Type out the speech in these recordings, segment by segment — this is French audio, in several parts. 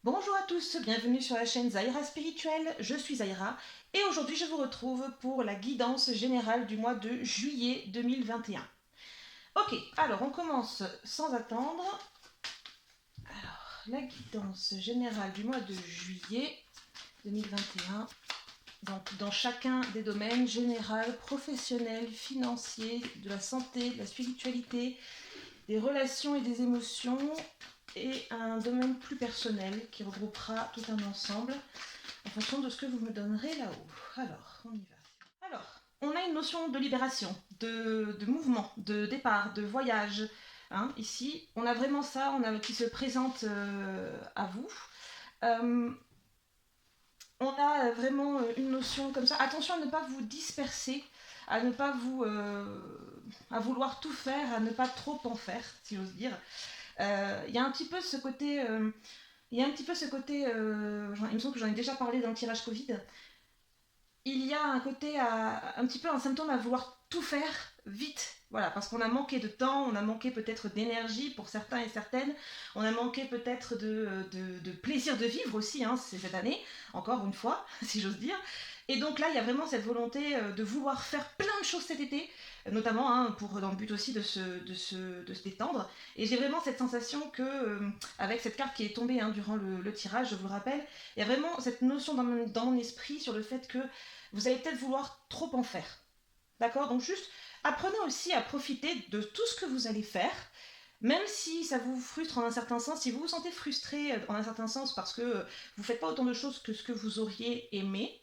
Bonjour à tous, bienvenue sur la chaîne Zaira Spirituelle, je suis Zaira et aujourd'hui je vous retrouve pour la guidance générale du mois de juillet 2021. Ok, alors on commence sans attendre. Alors, la guidance générale du mois de juillet 2021. Donc dans chacun des domaines général, professionnel, financier, de la santé, de la spiritualité, des relations et des émotions, et un domaine plus personnel qui regroupera tout un ensemble en fonction de ce que vous me donnerez là-haut. Alors, on y va. Alors, on a une notion de libération, de mouvement, de départ, de voyage. Hein, ici, on a vraiment ça qui se présente à vous. Euh, on a vraiment une notion comme ça. Attention à ne pas vous disperser, à ne pas vous... à vouloir tout faire, à ne pas trop en faire, si j'ose dire. Il y a un petit peu ce côté... il y a un petit peu ce côté... il me semble que j'en ai déjà parlé dans le tirage Covid. Il y a un côté, un petit peu un symptôme à vouloir tout faire vite. Voilà, parce qu'on a manqué de temps, on a manqué peut-être d'énergie pour certains et certaines, on a manqué peut-être de plaisir de vivre aussi, hein, cette année, encore une fois, si j'ose dire. Et donc là, il y a vraiment cette volonté de vouloir faire plein de choses cet été, notamment hein, dans le but aussi de se détendre. Et j'ai vraiment cette sensation que, avec cette carte qui est tombée hein, durant le tirage, je vous le rappelle, il y a vraiment cette notion dans mon esprit sur le fait que vous allez peut-être vouloir trop en faire. D'accord. Donc juste apprenez aussi à profiter de tout ce que vous allez faire, même si ça vous frustre en un certain sens, si vous vous sentez frustré en un certain sens parce que vous ne faites pas autant de choses que ce que vous auriez aimé.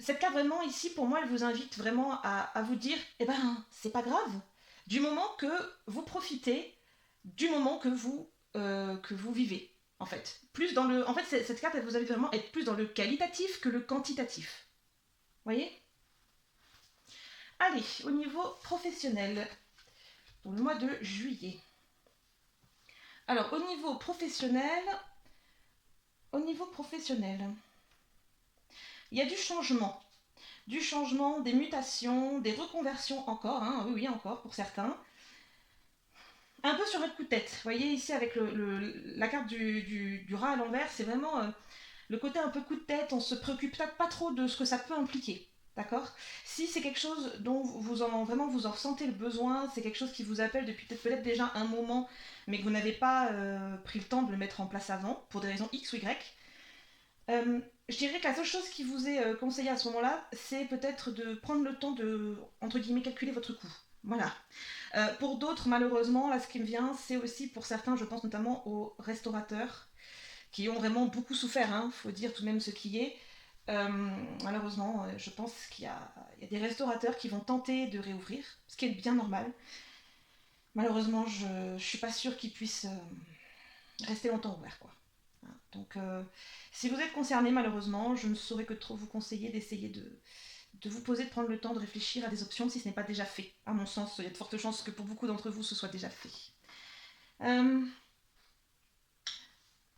Cette carte vraiment ici pour moi elle vous invite vraiment à vous dire eh ben c'est pas grave du moment que vous profitez du moment que vous vivez en fait. Plus dans le en fait cette carte elle vous invite vraiment à être plus dans le qualitatif que le quantitatif. Vous voyez. Allez, au niveau professionnel, pour le mois de juillet. Alors, au niveau professionnel, il y a du changement. Du changement, des mutations, des reconversions encore, hein, oui, oui, encore pour certains. Un peu sur un coup de tête. Vous voyez ici avec la carte du rat à l'envers, c'est vraiment le côté un peu coup de tête, on se préoccupe peut-être pas trop de ce que ça peut impliquer. D'accord. Si c'est quelque chose dont vraiment vous en ressentez le besoin, c'est quelque chose qui vous appelle depuis peut-être déjà un moment, mais que vous n'avez pas pris le temps de le mettre en place avant, pour des raisons X ou Y, je dirais que la seule chose qui vous est conseillée à ce moment-là, c'est peut-être de prendre le temps de, entre guillemets, calculer votre coût. Voilà. Pour d'autres, malheureusement, là, ce qui me vient, c'est aussi pour certains, je pense notamment aux restaurateurs, qui ont vraiment beaucoup souffert, il faut dire tout de même ce qui est. Euh, Malheureusement, je pense qu'il y a des restaurateurs qui vont tenter de réouvrir, ce qui est bien normal. Malheureusement, je ne suis pas sûre qu'ils puissent rester longtemps ouverts. Quoi. Hein. Donc, si vous êtes concerné, malheureusement, je ne saurais que trop vous conseiller d'essayer de vous poser, de prendre le temps de réfléchir à des options si ce n'est pas déjà fait. À mon sens, il y a de fortes chances que pour beaucoup d'entre vous, ce soit déjà fait. Euh,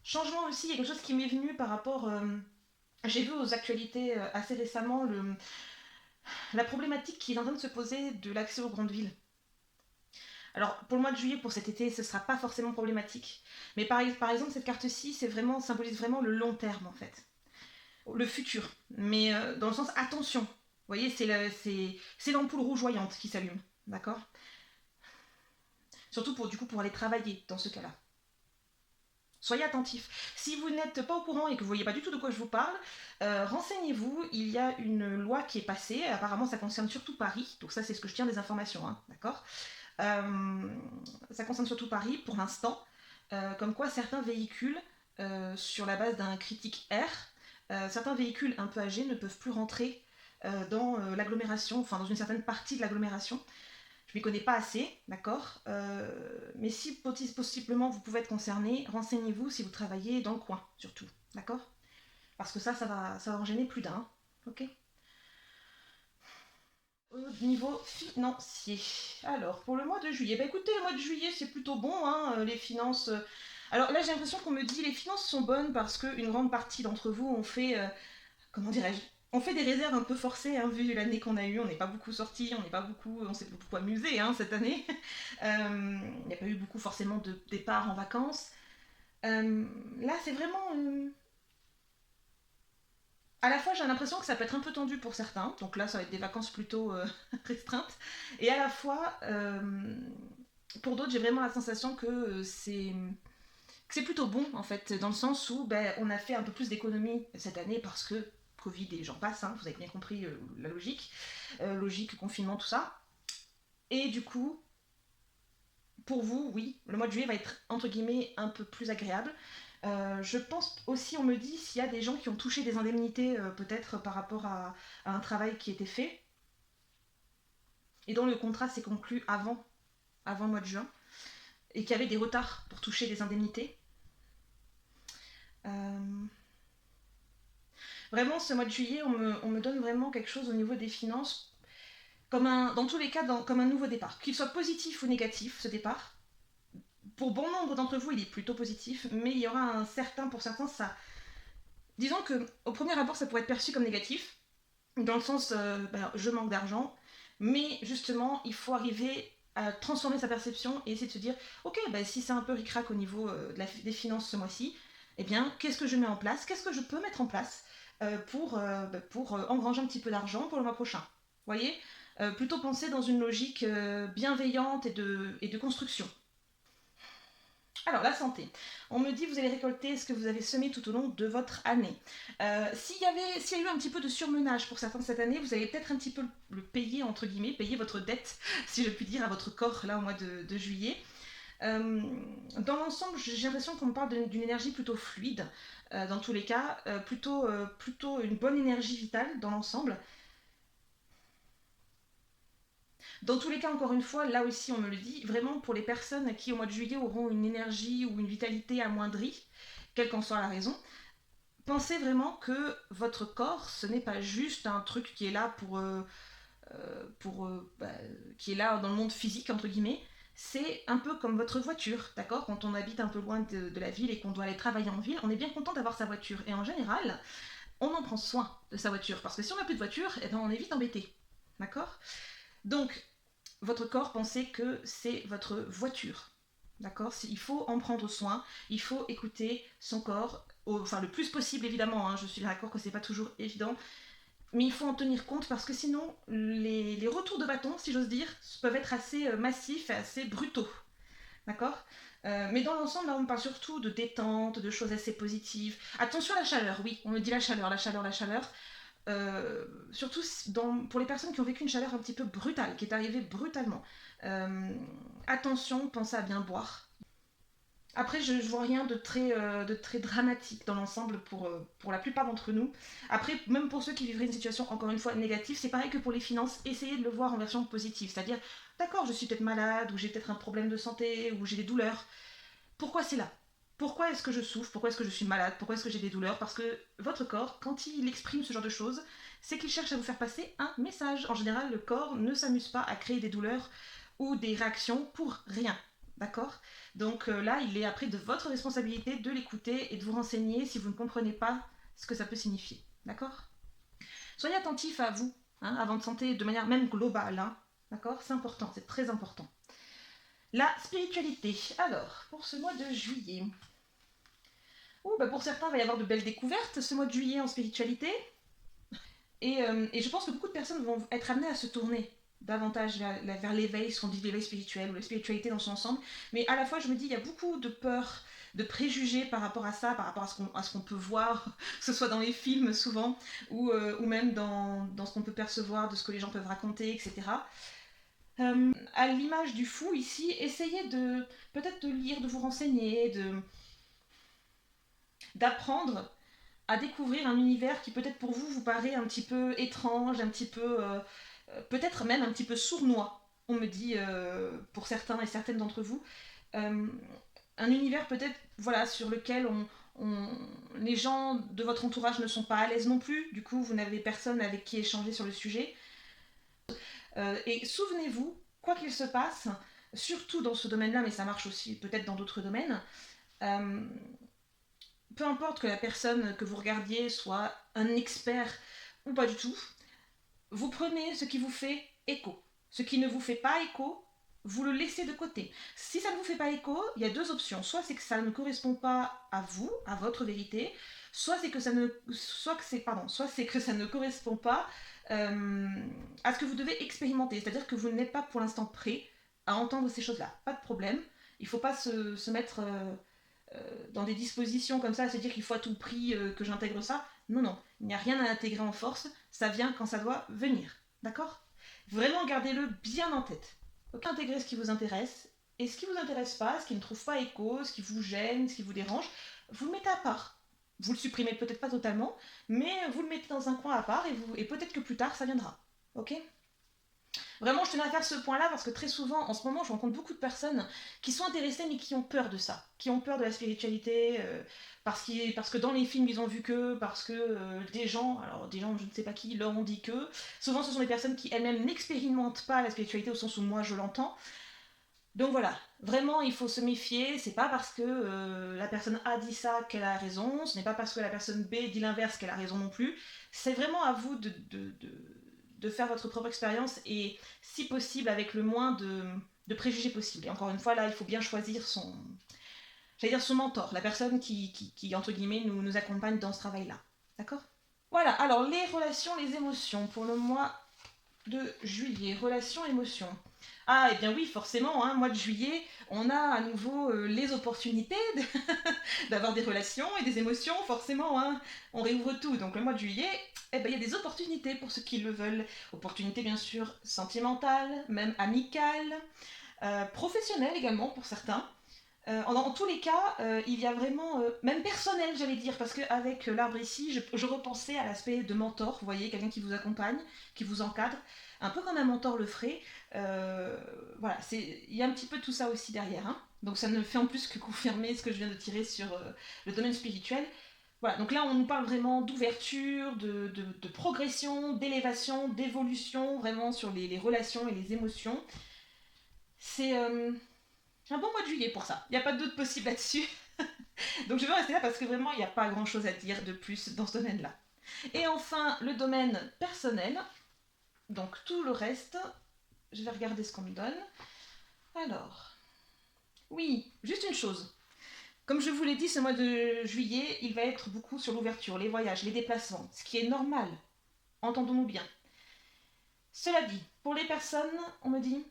Changement aussi, il y a quelque chose qui m'est venu par rapport... j'ai vu aux actualités assez récemment la problématique qui est en train de se poser de l'accès aux grandes villes. Alors pour le mois de juillet, pour cet été, ce ne sera pas forcément problématique. Mais par exemple, cette carte-ci, symbolise vraiment le long terme en fait. Le futur. Mais dans le sens attention. Vous voyez, c'est l'ampoule rougeoyante qui s'allume. D'accord. Surtout pour aller travailler dans ce cas-là. Soyez attentifs. Si vous n'êtes pas au courant et que vous ne voyez pas du tout de quoi je vous parle, renseignez-vous. Il y a une loi qui est passée. Apparemment, ça concerne surtout Paris. Donc ça, c'est ce que je tiens des informations. Hein, d'accord. Ça concerne surtout Paris pour l'instant. Comme quoi, certains véhicules, sur la base d'un critique R, certains véhicules un peu âgés ne peuvent plus rentrer dans l'agglomération, enfin dans une certaine partie de l'agglomération. Je m'y connais pas assez, d'accord. Mais si possiblement vous pouvez être concerné, renseignez-vous si vous travaillez dans le coin, surtout, d'accord. Parce que ça va en gêner plus d'un, ok. Au niveau financier. Alors, pour le mois de juillet, bah écoutez, le mois de juillet c'est plutôt bon, hein, les finances. Alors là, j'ai l'impression qu'on me dit les finances sont bonnes parce qu'une grande partie d'entre vous ont fait, comment dirais-je, on fait des réserves un peu forcées, hein, vu l'année qu'on a eue. On n'est pas beaucoup sortis, on s'est beaucoup amusé hein, cette année. Il n'y a pas eu beaucoup forcément de départs en vacances. Là, c'est vraiment... À la fois, j'ai l'impression que ça peut être un peu tendu pour certains, donc là, ça va être des vacances plutôt restreintes, et à la fois, pour d'autres, j'ai vraiment la sensation que c'est plutôt bon, en fait, dans le sens où ben, on a fait un peu plus d'économies cette année parce que Covid et j'en passe, hein, vous avez bien compris la logique, logique, confinement, tout ça. Et du coup, pour vous, oui, le mois de juillet va être entre guillemets un peu plus agréable. Je pense aussi, on me dit, s'il y a des gens qui ont touché des indemnités, peut-être par rapport à un travail qui était fait, et dont le contrat s'est conclu avant le mois de juin, et qu'il y avait des retards pour toucher des indemnités. Euh, Vraiment, ce mois de juillet, on me donne vraiment quelque chose au niveau des finances, dans tous les cas, comme un nouveau départ. Qu'il soit positif ou négatif, ce départ, pour bon nombre d'entre vous, il est plutôt positif, mais il y aura pour certains, ça. Disons que au premier abord, ça pourrait être perçu comme négatif, dans le sens, je manque d'argent, mais justement, il faut arriver à transformer sa perception et essayer de se dire, ok, si c'est un peu ric-rac au niveau des finances ce mois-ci, eh bien, qu'est-ce que je mets en place? Qu'est-ce que je peux mettre en place pour engranger un petit peu d'argent pour le mois prochain? Vous voyez? Plutôt penser dans une logique bienveillante et de construction. Alors, la santé. On me dit vous allez récolter ce que vous avez semé tout au long de votre année. S'il y a eu un petit peu de surmenage pour certains cette année, vous allez peut-être un petit peu le payer, entre guillemets, payer votre dette, si je puis dire, à votre corps, là, au mois de juillet. Euh, dans l'ensemble, j'ai l'impression qu'on me parle d'une énergie plutôt fluide, dans tous les cas, plutôt une bonne énergie vitale dans l'ensemble. Dans tous les cas, encore une fois, là aussi on me le dit, vraiment pour les personnes qui au mois de juillet auront une énergie ou une vitalité amoindrie, quelle qu'en soit la raison, pensez vraiment que votre corps, ce n'est pas juste un truc qui est là qui est là dans le monde physique, entre guillemets. C'est un peu comme votre voiture, d'accord? Quand on habite un peu loin de la ville et qu'on doit aller travailler en ville, on est bien content d'avoir sa voiture. Et en général, on en prend soin de sa voiture. Parce que si on n'a plus de voiture, eh ben on est vite embêté. D'accord? Donc, votre corps, pensez que c'est votre voiture. D'accord? Il faut en prendre soin, il faut écouter son corps, enfin le plus possible évidemment, hein, je suis d'accord que c'est pas toujours évident, mais il faut en tenir compte parce que sinon les retours de bâton, si j'ose dire, peuvent être assez massifs et assez brutaux. D'accord? Mais dans l'ensemble, là, on parle surtout de détente, de choses assez positives. Attention à la chaleur, oui, on me dit la chaleur, la chaleur, la chaleur. Surtout pour les personnes qui ont vécu une chaleur un petit peu brutale, qui est arrivée brutalement. Euh, Attention, pensez à bien boire. Après, je ne vois rien de très dramatique dans l'ensemble pour la plupart d'entre nous. Après, même pour ceux qui vivraient une situation, encore une fois, négative, c'est pareil que pour les finances, essayez de le voir en version positive. C'est-à-dire, d'accord, je suis peut-être malade, ou j'ai peut-être un problème de santé, ou j'ai des douleurs. Pourquoi c'est là? Pourquoi est-ce que je souffre? Pourquoi est-ce que je suis malade? Pourquoi est-ce que j'ai des douleurs? Parce que votre corps, quand il exprime ce genre de choses, c'est qu'il cherche à vous faire passer un message. En général, le corps ne s'amuse pas à créer des douleurs ou des réactions pour rien. D'accord? Donc là, il est après de votre responsabilité de l'écouter et de vous renseigner si vous ne comprenez pas ce que ça peut signifier. D'accord? Soyez attentif à vous, hein, à votre santé de manière même globale. Hein, d'accord? C'est important, c'est très important. La spiritualité. Alors, pour ce mois de juillet. Pour certains, il va y avoir de belles découvertes ce mois de juillet en spiritualité. Et je pense que beaucoup de personnes vont être amenées à se tourner davantage vers l'éveil, ce qu'on dit l'éveil spirituel ou la spiritualité dans son ensemble. Mais à la fois, je me dis, il y a beaucoup de peur, de préjugés par rapport à ça, par rapport à ce qu'on peut voir, que ce soit dans les films souvent, ou même dans ce qu'on peut percevoir, de ce que les gens peuvent raconter, etc. À l'image du fou ici, essayez peut-être de lire, de vous renseigner, d'apprendre à découvrir un univers qui peut-être pour vous paraît un petit peu étrange, un petit peu peut-être même un petit peu sournois. On me dit pour certains et certaines d'entre vous, Euh, un univers peut-être voilà sur lequel les gens de votre entourage ne sont pas à l'aise non plus. Du coup, vous n'avez personne avec qui échanger sur le sujet. Et souvenez-vous, quoi qu'il se passe, surtout dans ce domaine-là, mais ça marche aussi peut-être dans d'autres domaines, euh, peu importe que la personne que vous regardiez soit un expert ou pas du tout, vous prenez ce qui vous fait écho. Ce qui ne vous fait pas écho, vous le laissez de côté. Si ça ne vous fait pas écho, il y a deux options. Soit c'est que ça ne correspond pas à vous, à votre vérité, soit c'est que ça ne, soit c'est que ça ne correspond pas à ce que vous devez expérimenter. C'est-à-dire que vous n'êtes pas pour l'instant prêt à entendre ces choses-là. Pas de problème. Il ne faut pas se mettre dans des dispositions comme ça, à se dire qu'il faut à tout prix que j'intègre ça. Non, non, il n'y a rien à intégrer en force. Ça vient quand ça doit venir. D'accord? Vraiment, gardez-le bien en tête. Ok, intégrez ce qui vous intéresse, et ce qui vous intéresse pas, ce qui ne trouve pas écho, ce qui vous gêne, ce qui vous dérange, vous le mettez à part. Vous le supprimez peut-être pas totalement, mais vous le mettez dans un coin à part, et peut-être que plus tard ça viendra. Ok? Vraiment, je tenais à faire ce point-là parce que très souvent, en ce moment, je rencontre beaucoup de personnes qui sont intéressées mais qui ont peur de ça, qui ont peur de la spiritualité, parce que dans les films, ils ont vu que, parce que des gens, alors des gens, je ne sais pas qui, leur ont dit que. Souvent, ce sont des personnes qui elles-mêmes n'expérimentent pas la spiritualité au sens où moi je l'entends. Donc voilà, vraiment, il faut se méfier. C'est pas parce que la personne A dit ça qu'elle a raison, ce n'est pas parce que la personne B dit l'inverse qu'elle a raison non plus. C'est vraiment à vous de faire votre propre expérience et, si possible, avec le moins de préjugés possible. Et encore une fois, là, il faut bien choisir son mentor, la personne qui entre guillemets, nous accompagne dans ce travail-là. D'accord? Voilà, alors les relations, les émotions pour le mois de juillet. Relations, émotions. Ah, et bien oui, forcément, mois de juillet, on a à nouveau les opportunités d'avoir des relations et des émotions, forcément, on réouvre tout. Donc le mois de juillet, il y a des opportunités pour ceux qui le veulent. Opportunités bien sûr sentimentales, même amicales, professionnelles également pour certains. En tous les cas, il y a vraiment, même personnel j'allais dire, parce qu'avec l'arbre ici, je repensais à l'aspect de mentor, vous voyez, quelqu'un qui vous accompagne, qui vous encadre, un peu comme un mentor le ferait. Voilà, il y a un petit peu tout ça aussi derrière. Donc ça ne fait en plus que confirmer ce que je viens de tirer sur le domaine spirituel. Voilà, donc là on nous parle vraiment d'ouverture, de progression, d'élévation, d'évolution, vraiment sur les relations et les émotions. C'est un bon mois de juillet pour ça. Il n'y a pas d'autre possible là-dessus. Donc je vais rester là parce que vraiment il n'y a pas grand-chose à dire de plus dans ce domaine-là. Et enfin, le domaine personnel. Donc tout le reste, je vais regarder ce qu'on me donne. Alors, oui, juste une chose. Comme je vous l'ai dit, ce mois de juillet, il va être beaucoup sur l'ouverture, les voyages, les déplacements, ce qui est normal. Entendons-nous bien. Cela dit, pour les personnes, on me dit,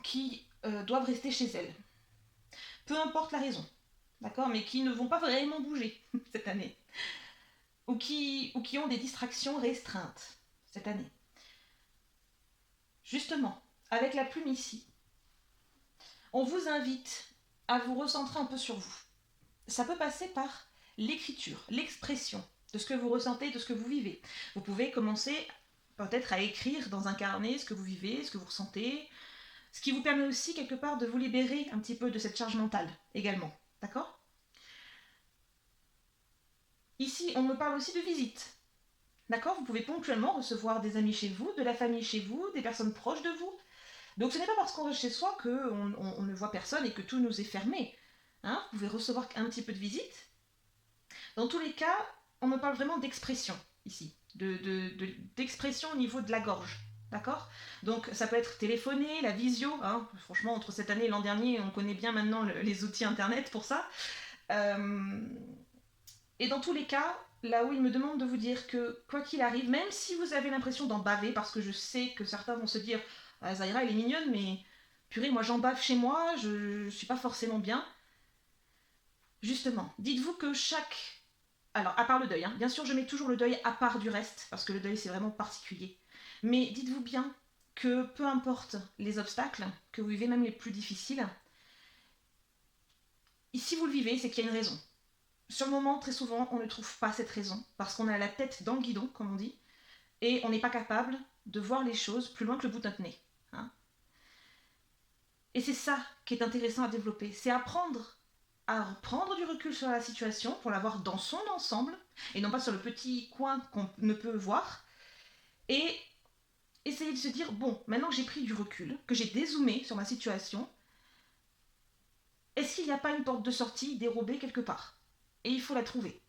qui doivent rester chez elles, peu importe la raison, d'accord, mais qui ne vont pas vraiment bouger cette année, ou qui ont des distractions restreintes cette année. Justement, avec la plume ici, on vous invite à vous recentrer un peu sur vous. Ça peut passer par l'écriture, l'expression de ce que vous ressentez, de ce que vous vivez. Vous pouvez commencer peut-être à écrire dans un carnet ce que vous vivez, ce que vous ressentez, ce qui vous permet aussi quelque part de vous libérer un petit peu de cette charge mentale également. D'accord ? Ici, on me parle aussi de visites. D'accord ? Vous pouvez ponctuellement recevoir des amis chez vous, de la famille chez vous, des personnes proches de vous. Donc ce n'est pas parce qu'on reste chez soi qu'on ne voit personne et que tout nous est fermé. Vous pouvez recevoir un petit peu de visite. Dans tous les cas, on me parle vraiment d'expression ici, d'expression au niveau de la gorge. D'accord ? Donc ça peut être téléphoné, la visio. Franchement, entre cette année et l'an dernier, on connaît bien maintenant les outils internet pour ça. Et dans tous les cas, là où il me demande de vous dire que, quoi qu'il arrive, même si vous avez l'impression d'en baver, parce que je sais que certains vont se dire « Zahira, elle est mignonne, mais purée, moi j'en bave chez moi, je suis pas forcément bien. » Justement, dites-vous que chaque... Alors, à part le deuil, bien sûr, je mets toujours le deuil à part du reste, parce que le deuil, c'est vraiment particulier. Mais dites-vous bien que peu importe les obstacles, que vous vivez même les plus difficiles, si vous le vivez, c'est qu'il y a une raison. Sur le moment, très souvent, on ne trouve pas cette raison, parce qu'on a la tête dans le guidon, comme on dit, et on n'est pas capable de voir les choses plus loin que le bout de notre nez. Et c'est ça qui est intéressant à développer, c'est apprendre à prendre du recul sur la situation pour la voir dans son ensemble, et non pas sur le petit coin qu'on ne peut voir, et essayer de se dire, bon, maintenant que j'ai pris du recul, que j'ai dézoomé sur ma situation, est-ce qu'il n'y a pas une porte de sortie dérobée quelque part ? Et il faut la trouver.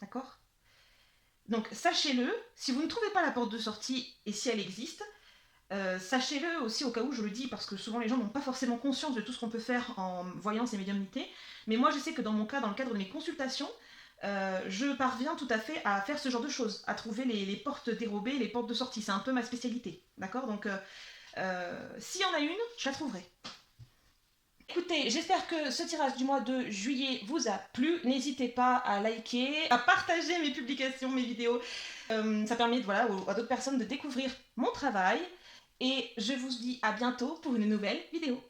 D'accord ? Donc sachez-le, si vous ne trouvez pas la porte de sortie, et si elle existe, Sachez-le aussi au cas où je le dis, parce que souvent les gens n'ont pas forcément conscience de tout ce qu'on peut faire en voyance et médiumnité. Mais moi je sais que dans mon cas, dans le cadre de mes consultations, je parviens tout à fait à faire ce genre de choses, à trouver les portes dérobées, les portes de sortie. C'est un peu ma spécialité, d'accord? Donc s'il y en a une, je la trouverai. Écoutez, j'espère que ce tirage du mois de juillet vous a plu. N'hésitez pas à liker, à partager mes publications, mes vidéos. Ça permet voilà, à d'autres personnes de découvrir mon travail. Et je vous dis à bientôt pour une nouvelle vidéo.